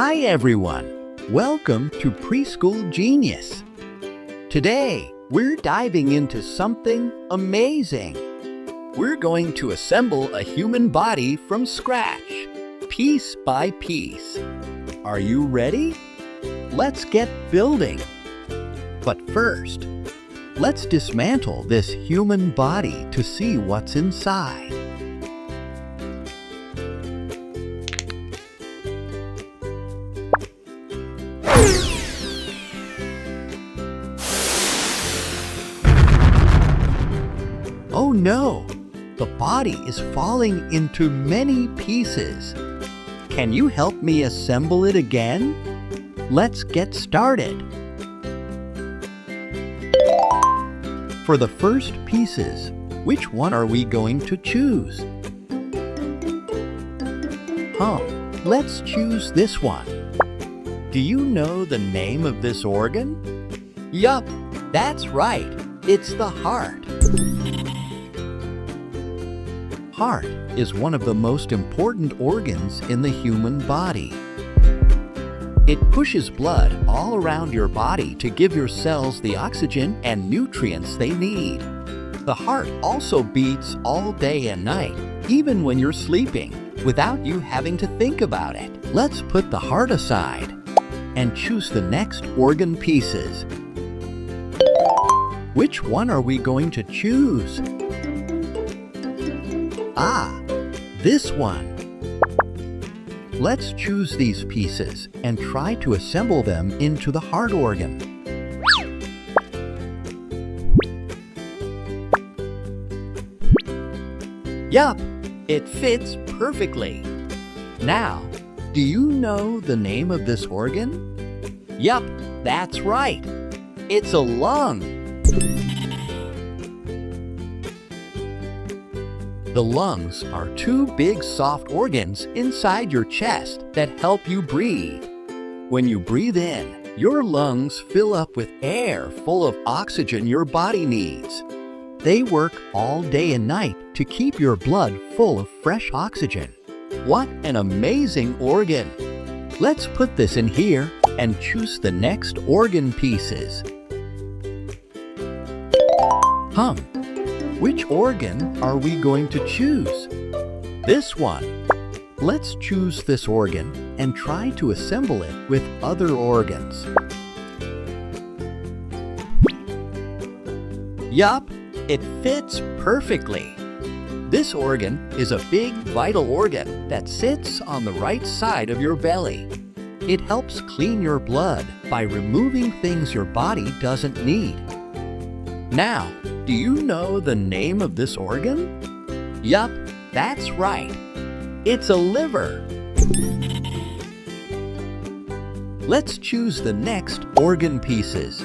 Hi everyone! Welcome to Preschool Genius. Today, we're diving into something amazing. We're going to assemble a human body from scratch, piece by piece. Are you ready? Let's get building. But first, let's dismantle this human body to see what's inside. Oh no! The body is falling into many pieces. Can you help me assemble it again? Let's get started. For the first pieces, which one are we going to choose? Let's choose this one. Do you know the name of this organ? Yup, that's right. It's the heart. Heart is one of the most important organs in the human body. It pushes blood all around your body to give your cells the oxygen and nutrients they need. The heart also beats all day and night, even when you're sleeping, without you having to think about it. Let's put the heart aside and choose the next organ pieces. Which one are we going to choose? This one. Let's choose these pieces and try to assemble them into the heart organ. Yup, it fits perfectly. Now, do you know the name of this organ? Yup, that's right. It's a lung. The lungs are two big soft organs inside your chest that help you breathe. When you breathe in, your lungs fill up with air full of oxygen your body needs. They work all day and night to keep your blood full of fresh oxygen. What an amazing organ! Let's put this in here and choose the next organ pieces. Which organ are we going to choose? This one. Let's choose this organ and try to assemble it with other organs. Yup, it fits perfectly. This organ is a big vital organ that sits on the right side of your belly. It helps clean your blood by removing things your body doesn't need. Now, do you know the name of this organ? Yup, that's right. It's a liver. Let's choose the next organ pieces.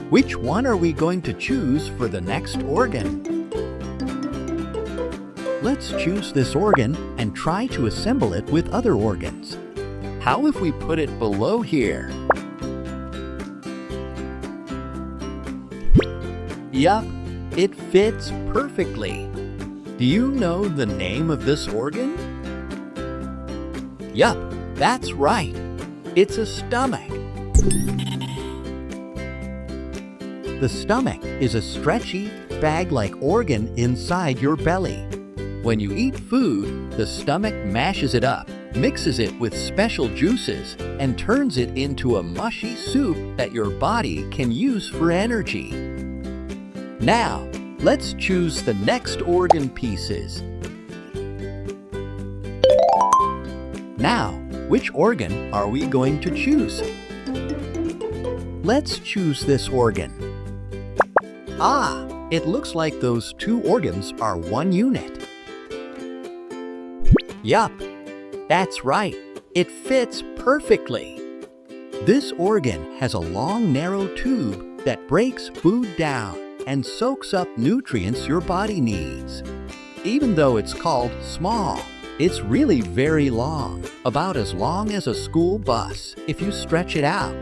Which one are we going to choose for the next organ? Let's choose this organ and try to assemble it with other organs. How if we put it below here? Yup, it fits perfectly. Do you know the name of this organ? Yup, that's right. It's a stomach. The stomach is a stretchy, bag-like organ inside your belly. When you eat food, the stomach mashes it up, mixes it with special juices, and turns it into a mushy soup that your body can use for energy. Now, let's choose the next organ pieces. Now, which organ are we going to choose? Let's choose this organ. It looks like those two organs are one unit. Yup, that's right. It fits perfectly. This organ has a long, narrow tube that breaks food down and soaks up nutrients your body needs. Even though it's called small, it's really very long, about as long as a school bus if you stretch it out.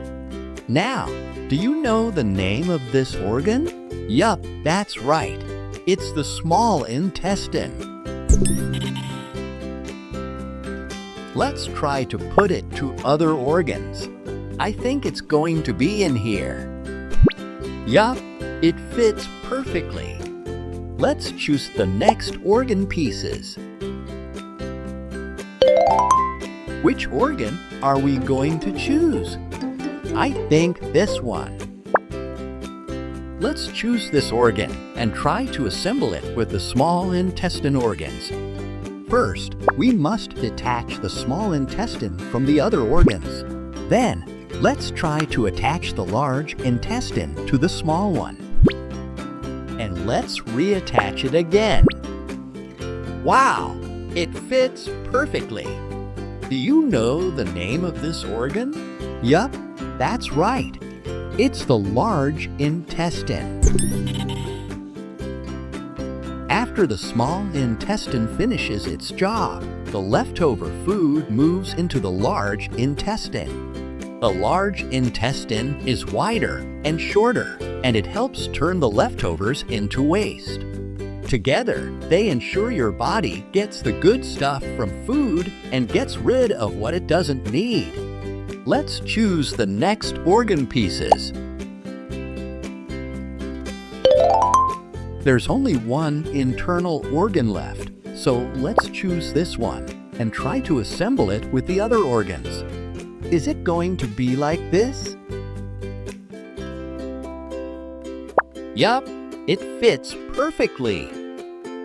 Now, do you know the name of this organ? Yup, that's right. It's the small intestine. Let's try to put it to other organs. I think it's going to be in here. Yup, it fits perfectly. Let's choose the next organ pieces. Which organ are we going to choose? I think this one. Let's choose this organ and try to assemble it with the small intestine organs. First, we must detach the small intestine from the other organs. Then, let's try to attach the large intestine to the small one. And let's reattach it again. Wow, it fits perfectly. Do you know the name of this organ? Yup, that's right. It's the large intestine. After the small intestine finishes its job, the leftover food moves into the large intestine. The large intestine is wider and shorter, and it helps turn the leftovers into waste. Together, they ensure your body gets the good stuff from food and gets rid of what it doesn't need. Let's choose the next organ pieces. There's only one internal organ left, so let's choose this one and try to assemble it with the other organs. Is it going to be like this? Yup, it fits perfectly.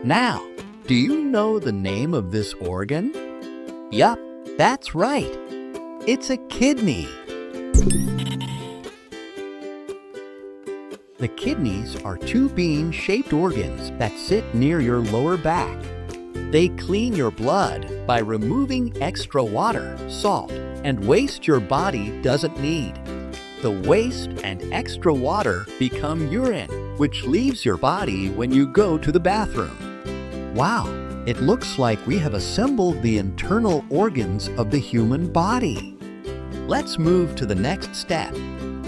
Now, do you know the name of this organ? Yup, that's right. It's a kidney. The kidneys are two bean-shaped organs that sit near your lower back. They clean your blood by removing extra water, salt, and waste your body doesn't need. The waste and extra water become urine, which leaves your body when you go to the bathroom. Wow, it looks like we have assembled the internal organs of the human body. Let's move to the next step,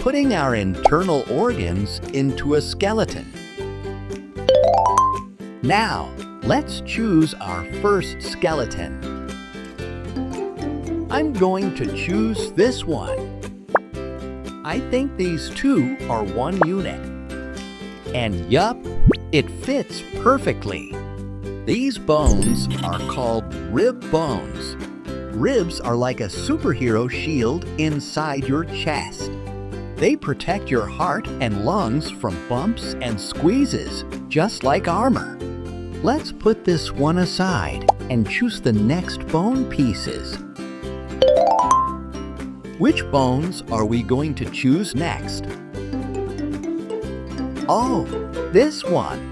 putting our internal organs into a skeleton. Now, let's choose our first skeleton. I'm going to choose this one. I think these two are one unit. And yup, it fits perfectly. These bones are called rib bones. Ribs are like a superhero shield inside your chest. They protect your heart and lungs from bumps and squeezes, just like armor. Let's put this one aside and choose the next bone pieces. Which bones are we going to choose next? Oh, this one.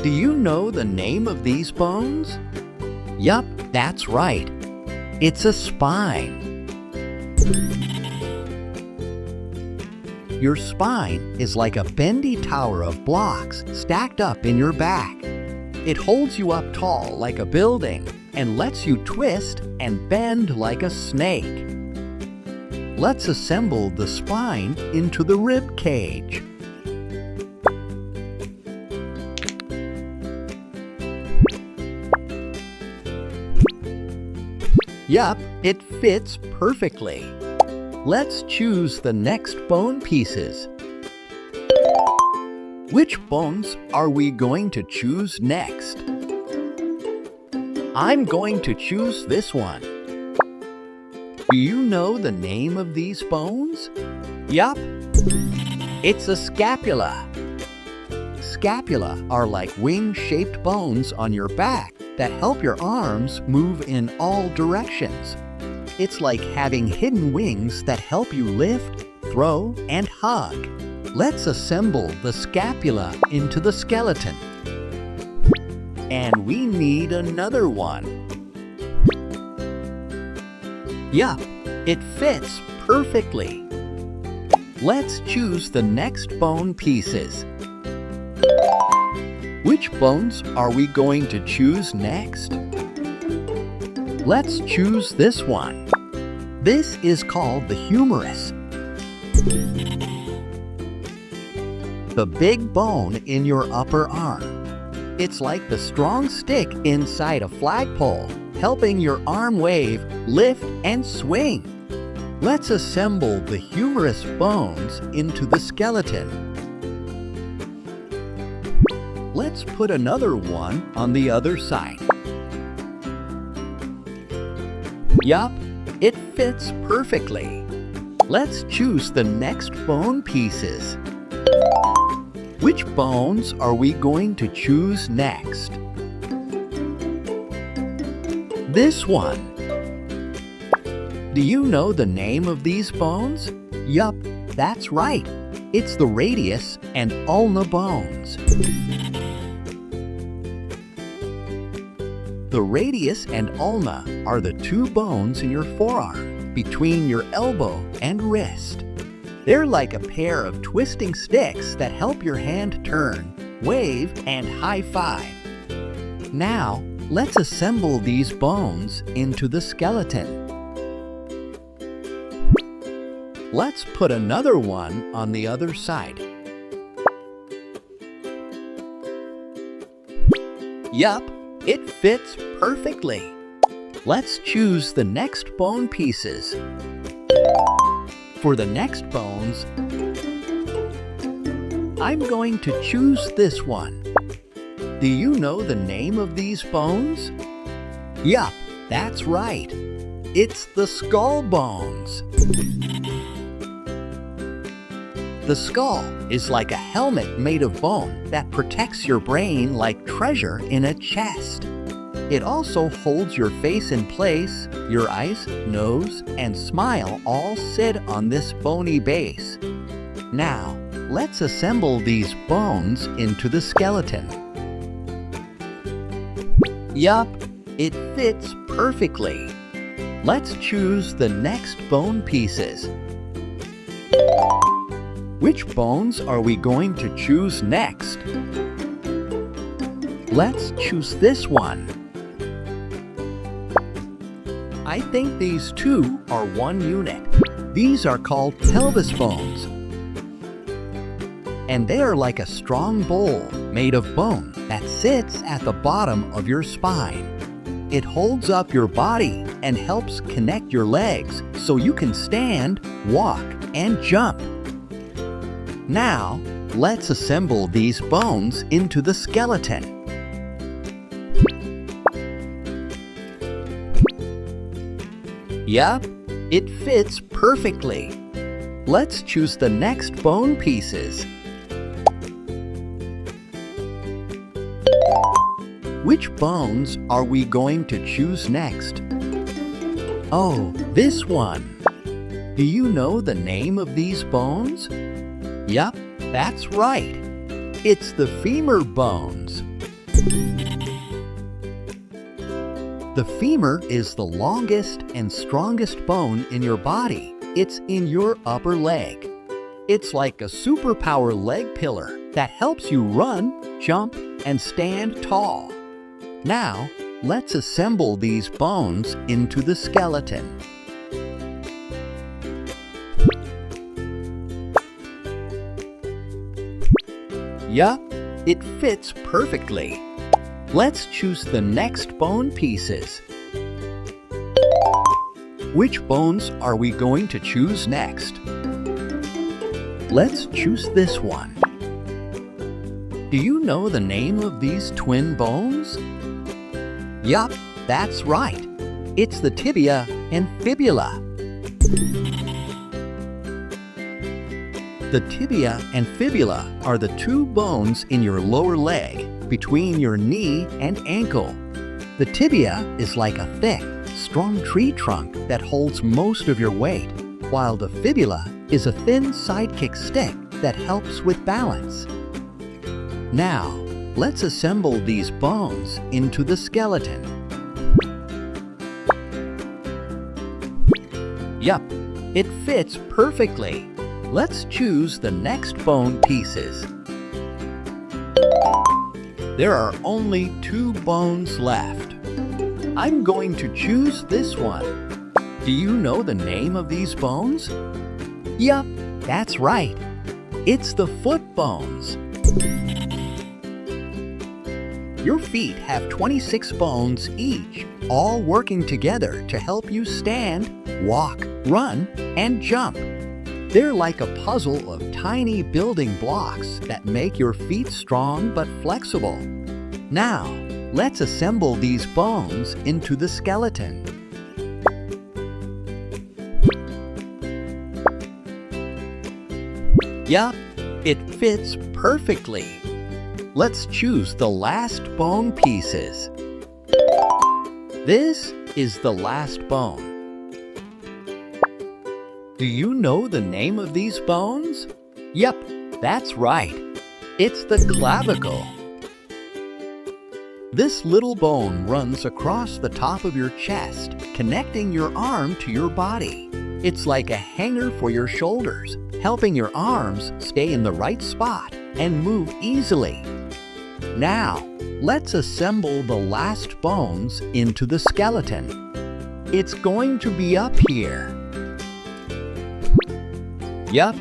Do you know the name of these bones? Yup, that's right. It's a spine. Your spine is like a bendy tower of blocks stacked up in your back. It holds you up tall like a building and lets you twist and bend like a snake. Let's assemble the spine into the rib cage. Yup, it fits perfectly. Let's choose the next bone pieces. Which bones are we going to choose next? I'm going to choose this one. Do you know the name of these bones? Yup, it's a scapula. Scapula are like wing-shaped bones on your back that help your arms move in all directions. It's like having hidden wings that help you lift, throw, and hug. Let's assemble the scapula into the skeleton. And we need another one. Yup, it fits perfectly. Let's choose the next bone pieces. Which bones are we going to choose next? Let's choose this one. This is called the humerus. The big bone in your upper arm. It's like the strong stick inside a flagpole, helping your arm wave, lift, and swing. Let's assemble the humerus bones into the skeleton. Let's put another one on the other side. Yup, it fits perfectly. Let's choose the next bone pieces. Which bones are we going to choose next? This one. Do you know the name of these bones? Yup, that's right. It's the radius and ulna bones. The radius and ulna are the two bones in your forearm, between your elbow and wrist. They're like a pair of twisting sticks that help your hand turn, wave, and high-five. Now, let's assemble these bones into the skeleton. Let's put another one on the other side. Yup, it fits perfectly. Let's choose the next bone pieces. For the next bones, I'm going to choose this one. Do you know the name of these bones? Yup, that's right. It's the skull bones. The skull is like a helmet made of bone that protects your brain like treasure in a chest. It also holds your face in place. Your eyes, nose, and smile all sit on this bony base. Now, let's assemble these bones into the skeleton. Yup, it fits perfectly. Let's choose the next bone pieces. Which bones are we going to choose next? Let's choose this one. I think these two are one unit. These are called pelvis bones. And they are like a strong bowl made of bone that sits at the bottom of your spine. It holds up your body and helps connect your legs so you can stand, walk, and jump. Now, let's assemble these bones into the skeleton. Yup, it fits perfectly. Let's choose the next bone pieces. Which bones are we going to choose next? Oh, this one. Do you know the name of these bones? Yup, that's right. It's the femur bones. The femur is the longest and strongest bone in your body. It's in your upper leg. It's like a superpower leg pillar that helps you run, jump, and stand tall. Now, let's assemble these bones into the skeleton. Yup, it fits perfectly. Let's choose the next bone pieces. Which bones are we going to choose next? Let's choose this one. Do you know the name of these twin bones? Yup, that's right. It's the tibia and fibula. The tibia and fibula are the two bones in your lower leg between your knee and ankle. The tibia is like a thick, strong tree trunk that holds most of your weight, while the fibula is a thin sidekick stick that helps with balance. Now, let's assemble these bones into the skeleton. Yup, it fits perfectly. Let's choose the next bone pieces. There are only two bones left. I'm going to choose this one. Do you know the name of these bones? Yup, that's right. It's the foot bones. Your feet have 26 bones each, all working together to help you stand, walk, run, and jump. They're like a puzzle of tiny building blocks that make your feet strong but flexible. Now, let's assemble these bones into the skeleton. Yup, it fits perfectly. Let's choose the last bone pieces. This is the last bone. Do you know the name of these bones? Yep, that's right. It's the clavicle. This little bone runs across the top of your chest, connecting your arm to your body. It's like a hanger for your shoulders, helping your arms stay in the right spot and move easily. Now, let's assemble the last bones into the skeleton. It's going to be up here. Yup,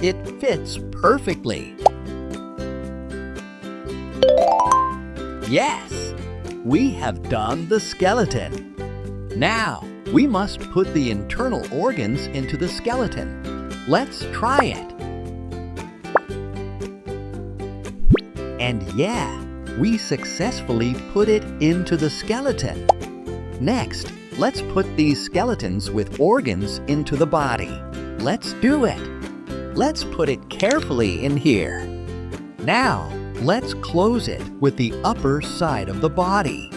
it fits perfectly. Yes, we have done the skeleton. Now, we must put the internal organs into the skeleton. Let's try it. And yeah, we successfully put it into the skeleton. Next, let's put these skeletons with organs into the body. Let's do it. Let's put it carefully in here. Now, let's close it with the upper side of the body.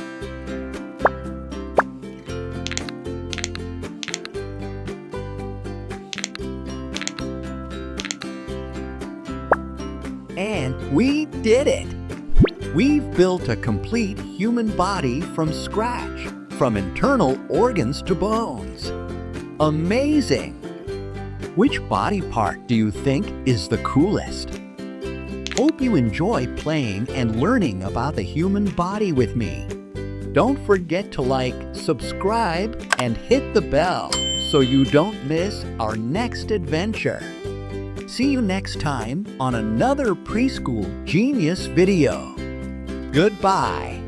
And we did it! We've built a complete human body from scratch, from internal organs to bones. Amazing! Which body part do you think is the coolest? Hope you enjoy playing and learning about the human body with me. Don't forget to like, subscribe, and hit the bell so you don't miss our next adventure. See you next time on another Preschool Genius video. Goodbye.